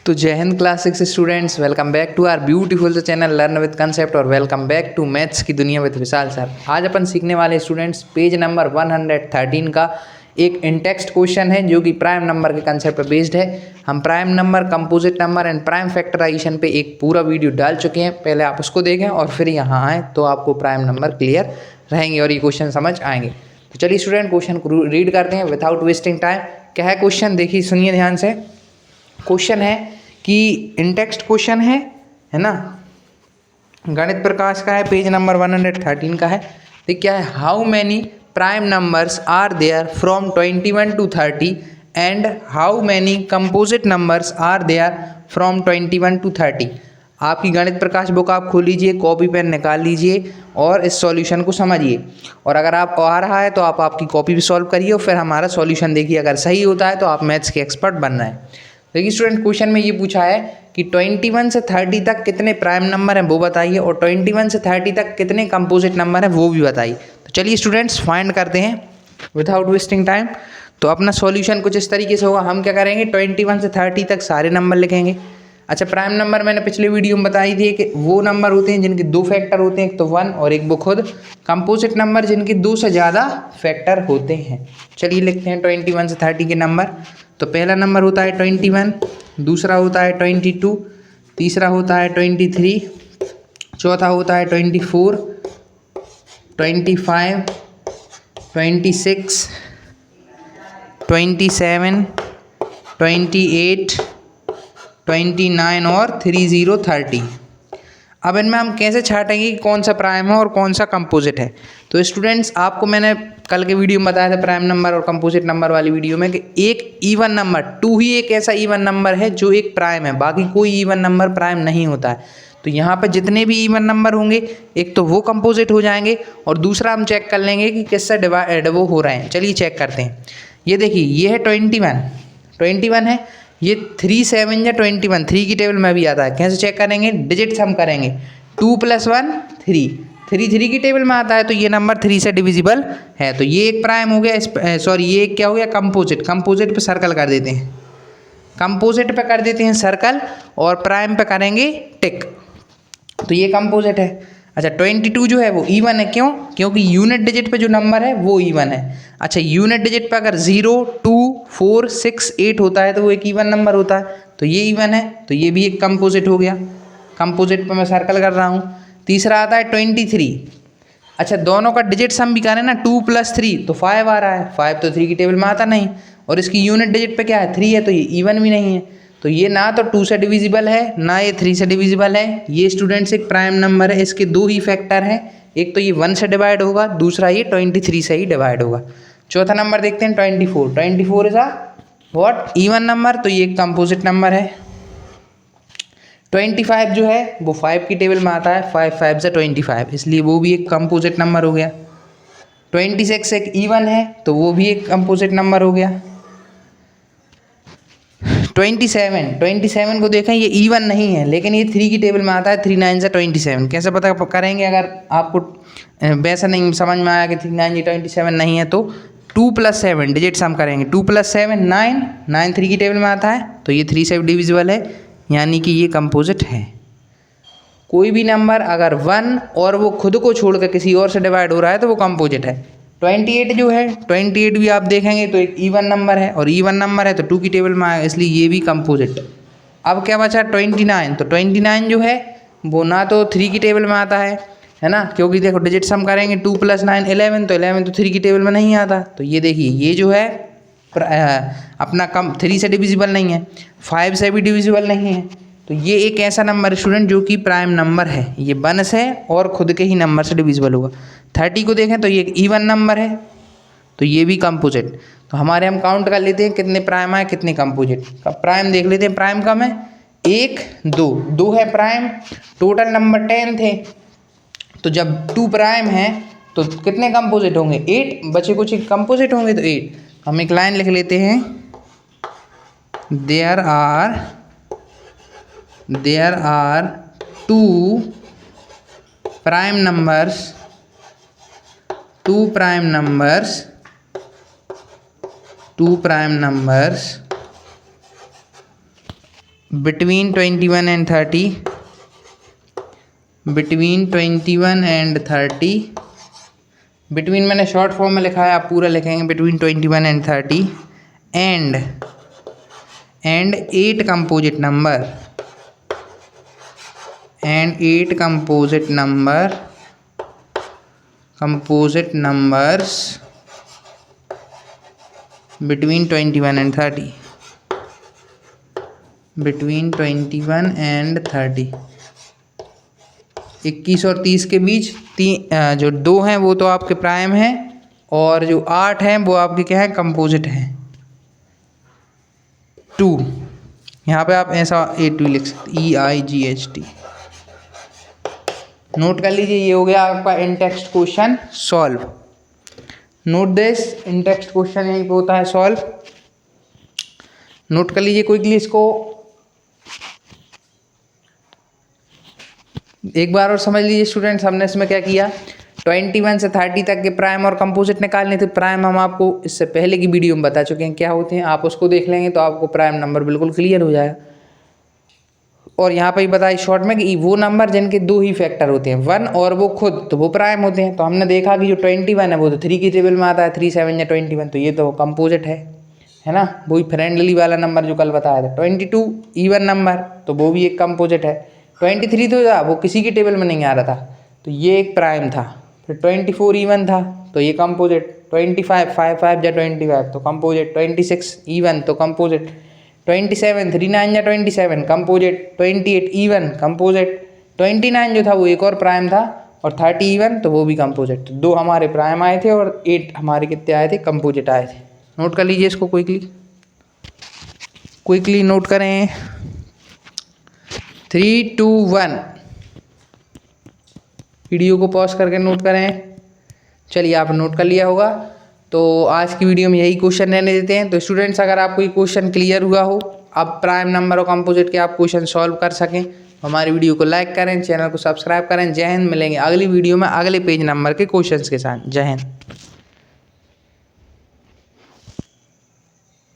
तो जय हिंद class 6 students, welcome back to our beautiful channel learn with concept और वेलकम बैक टू मैथ्स की दुनिया विद विशाल सर। आज अपन सीखने वाले स्टूडेंट्स पेज नंबर 113 का एक इनटेक्स्ट क्वेश्चन है जो कि प्राइम नंबर के कंसेप्ट पर बेस्ड है। हम prime number, composite number and prime factorization पे एक पूरा वीडियो डाल चुके हैं, पहले आप उसको देखें और फिर यहाँ आएँ तो आपको प्राइम नंबर क्लियर रहेंगे और ये क्वेश्चन समझ आएंगे। तो चलिए स्टूडेंट क्वेश्चन को रीड करते हैं विदाउट वेस्टिंग टाइम। क्या है क्वेश्चन, देखिए सुनिए ध्यान से। क्वेश्चन है कि इनटेक्स्ट क्वेश्चन है ना, गणित प्रकाश का है, पेज नंबर 113 का है। तो क्या है, how many prime numbers are there from 21 to 30 and how many composite numbers are there from 21 to 30। आपकी गणित प्रकाश बुक आप खोल लीजिए, कॉपी पेन निकाल लीजिए और इस सॉल्यूशन को समझिए। और अगर आप आ रहा है तो आप आपकी कॉपी भी सॉल्व करिए और फिर हमारा सॉल्यूशन देखिए। अगर सही होता है तो आप मैथ्स के एक्सपर्ट बनना है। देखिए स्टूडेंट, क्वेश्चन में ये पूछा है कि 21 से 30 तक कितने प्राइम नंबर हैं वो बताइए और 21 से 30 तक कितने कंपोजिट नंबर हैं वो भी बताइए। तो चलिए स्टूडेंट्स फाइंड करते हैं विदाउट वेस्टिंग टाइम। तो अपना सॉल्यूशन कुछ इस तरीके से होगा। हम क्या करेंगे, 21 से 30 तक सारे नंबर लिखेंगे। अच्छा, प्राइम नंबर मैंने पिछले वीडियो में बताई थी कि वो नंबर होते हैं जिनके दो फैक्टर होते हैं, एक तो 1 और एक वो खुद। कंपोजिट नंबर जिनके दो से ज़्यादा फैक्टर होते हैं। चलिए लिखते हैं 21 से 30 के नंबर। तो पहला नंबर होता है 21, दूसरा होता है 22, तीसरा होता है 23, चौथा होता है 24, 25, 26, 27, 28, 29 और 30, 30। अब इनमें हम कैसे छाटेंगे कि कौन सा प्राइम है और कौन सा कंपोजिट है। तो स्टूडेंट्स, आपको मैंने कल के वीडियो में बताया था प्राइम नंबर और कंपोजिट नंबर वाली वीडियो में कि एक इवन नंबर 2 ही एक ऐसा इवन नंबर है जो एक प्राइम है, बाकी कोई इवन नंबर प्राइम नहीं होता है। तो यहाँ पर जितने भी इवन नंबर होंगे एक तो वो कंपोजिट हो जाएंगे और दूसरा हम चेक कर लेंगे कि किससे डिवाइड वो हो रहे हैं। चलिए चेक करते हैं। ये देखिए, ये है 21 है। ये 3 7 या 21 3 की टेबल में भी आता है। कैसे चेक करेंगे, डिजिट्स हम करेंगे। 2 + 1 3, 3 की टेबल में आता है तो ये नंबर 3 से डिविजिबल है। तो ये एक प्राइम हो गया, सॉरी ये एक क्या हो गया, कंपोजिट पे सर्कल कर देते हैं। कंपोजिट पे कर देते हैं सर्कल और प्राइम पे करेंगे टिक। तो ये कंपोजिट है। अच्छा, 22 जो है वो इवन है। क्यों? क्योंकि यूनिट डिजिट पे जो नंबर है वो इवन है। अच्छा, यूनिट डिजिट पे अगर 0 2 4 6 8 होता है तो वो एक इवन नंबर होता है, तो ये इवन है, तो ये भी एक कंपोजिट हो गया। कंपोजिट पे मैं सर्कल कर रहा हूँ। तीसरा आता है 23। अच्छा, दोनों का डिजिट सम भी करें ना, 2 + 3 तो 5 आ रहा है। 5 तो 3 की टेबल में आता नहीं और इसकी यूनिट डिजिट पे क्या है, 3 है, तो ये इवन भी नहीं है। तो ये ना तो 2 से डिविजिबल है ना ये 3 से डिविजिबल है। ये स्टूडेंट्स एक प्राइम नंबर है, इसके दो ही फैक्टर हैं, एक तो ये 1 से डिवाइड होगा, दूसरा ये 23 से ही डिवाइड होगा। चौथा नंबर देखते हैं 24 is a what, even number, तो ये एक कंपोजिट नंबर है। 25 जो है वो 5 की टेबल में आता है, 5 5 से 25, इसलिए वो भी एक कंपोजिट नंबर हो गया। 26 एक इवन है तो वो भी एक कंपोजिट नंबर हो गया। 27 को देखें, ये इवन नहीं है लेकिन ये 3 की टेबल में आता है, 3 9 से 27। कैसे पता करेंगे, अगर आपको वैसा नहीं समझ में आया कि 3 9 27 नहीं है तो 2 + 7 डिजिट सम करेंगे। 2 + 7 9, 9 3 की टेबल में आता है तो ये 3 से डिविजिबल है, यानी कि ये कंपोजिट है। कोई भी नंबर अगर 1 और वो खुद को छोड़ कर किसी और से डिवाइड हो रहा है तो वो कंपोजिट है। 28 जो है, 28 भी आप देखेंगे तो एक इवन नंबर है और इवन नंबर है तो 2 की टेबल में आएगा, इसलिए ये भी कंपोजिट। अब क्या बचा 29, तो 29 जो है वो ना तो 3 की टेबल में आता है ना, क्योंकि देखो डिजिट सम करेंगे 2 + 9 11, तो 11 तो 3 की टेबल में नहीं आता। तो ये देखिए, ये जो है अपना 3 से डिविजिबल नहीं है, 5 से भी डिविजिबल नहीं है। तो ये एक ऐसा नंबर स्टूडेंट जो कि प्राइम नंबर है, ये 1 से और खुद के ही नंबर से डिविजिबल होगा। 30 को देखें तो ये एक इवन नंबर है, तो ये भी कंपोजिट। तो हमारे हम काउंट कर लेते हैं कितने प्राइम आए कितने कंपोजिट। प्राइम देख लेते हैं, प्राइम कम है, 1 2 है प्राइम। टोटल नंबर 10 थे, तो जब 2 प्राइम है तो कितने कंपोजिट होंगे, 8, बचे कुछ कंपोजिट होंगे तो 8। हम एक लाइन लिख लेते हैं, there are 2 prime numbers, 2 prime numbers between 21 and 30, between 21 and 30, between मैंने शॉर्ट फॉर्म में लिखा है, आप पूरा लिखेंगे between 21 and 30 and 8 composite number and 8 composite numbers between 21 and 30, between 21 and 30, 21 और 30 के बीच जो 2 हैं वो तो आपके प्राइम हैं और जो 8 हैं वो आपके क्या हैं, कंपोजिट हैं। 2 यहाँ पे आप ऐसा A2 लिख सकते, EIGHT। नोट कर लीजिए, ये हो गया आपका in text question solve. Note this, in text question यहीं पे होता है सॉल्व। नोट कर लीजिए क्विकली इसको, एक बार और समझ लीजिए स्टूडेंट्स। हमने इसमें क्या किया, 21 से 30 तक के प्राइम और कंपोजिट निकालने थे। प्राइम हम आपको इससे पहले की वीडियो में बता चुके हैं क्या होते हैं, आप उसको देख लेंगे तो आपको प्राइम नंबर बिल्कुल क्लियर हो जाएगा। और यहाँ पर ही बताइए शॉर्ट में कि वो नंबर जिनके 2 ही फैक्टर होते हैं, 1 और वो खुद, तो वो प्राइम होते हैं। तो हमने देखा कि जो 21 है वो तो 3 की टेबल में आता है, 3 7 या 21, तो ये तो कंपोजिट है ना, वही फ्रेंडली वाला नंबर जो कल बताया था। 22 इवन नंबर, तो वो भी एक कंपोजिट है। 23 तो वो किसी की टेबल में नहीं आ रहा था, तो ये एक प्राइम था। फिर 24 इवन था, तो ये कंपोजिट। 25 5 5 या 25 तो कंपोजिट। 26 इवन तो कंपोजिट। 27 3 9 या 27 कंपोजिट। 28 even composite. 29 जो था वो एक और प्राइम था, और 30 इवन तो वो भी कंपोजिट। तो 2 हमारे प्राइम आए थे और 8 हमारे कितने आए थे, कंपोजिट आए थे। नोट कर लीजिए इसको क्विकली नोट करें। 3 2 1, वीडियो को पॉज करके नोट करें। चलिए आप नोट कर लिया होगा। तो आज की वीडियो में यही क्वेश्चन रहने देते हैं। तो स्टूडेंट्स, अगर आपको ये क्वेश्चन क्लियर हुआ हो, अब प्राइम नंबर और कंपोजिट के आप क्वेश्चन सॉल्व कर सकें, हमारी वीडियो को लाइक करें, चैनल को सब्सक्राइब करें। जय हिंद। मिलेंगे अगली वीडियो में अगले पेज नंबर के क्वेश्चंस के साथ। जय हिंद।